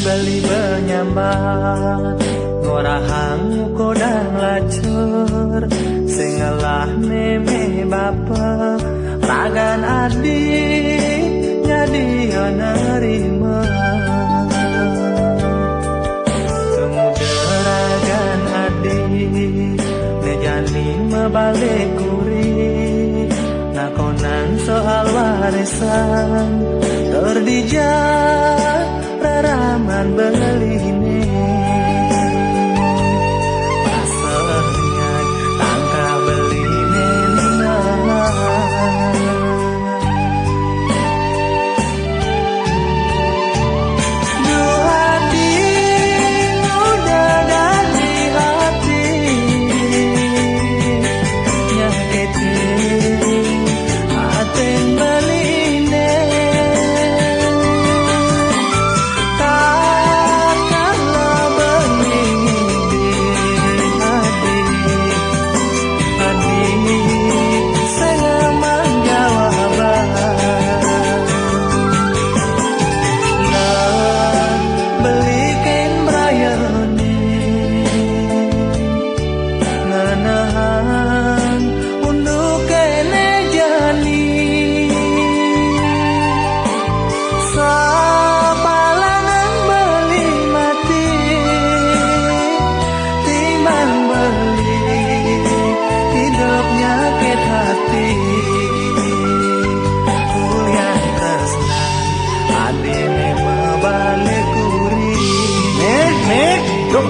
Beli benyambat ngorahang kodang lacur sengelah meme bapak ragan adik jadi nerima semuderagan adik nejani mebalik kuri nakonan soal warisan terdijak raman beline pasarnya tangka beline dua hati udah dari hati nyakitin aten beline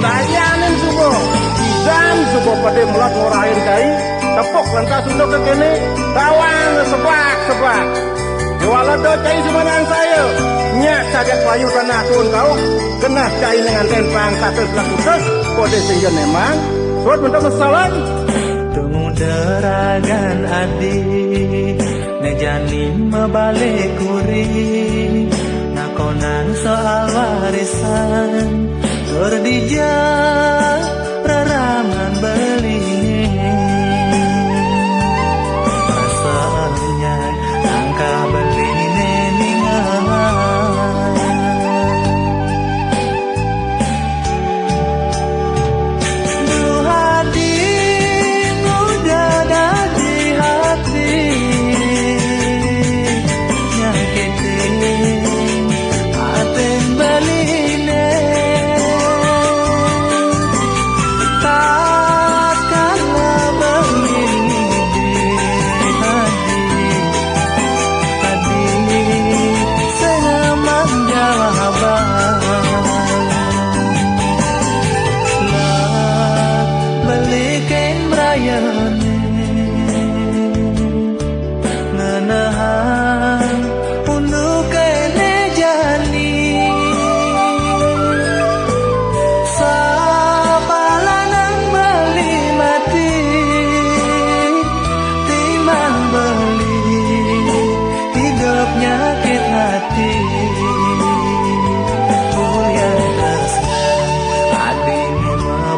Dayanin subuh dan subuh pada mulat ngorahin kai tepuk lantas untuk ke kene tawang sebak jualan do cai semanang saya nyak saget payu tanah turun kau kena cai dengan tempang satu selaku terus kode sehingga memang suat bentuk kesalahan temu deragan adik nejani mebalik kuri nakonan soal warisan terdijak raman beline rasanya tangka beline ningan dua hati udah dari hati nyakitin aten beline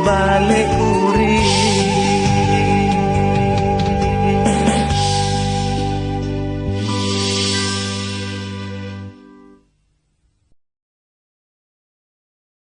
balik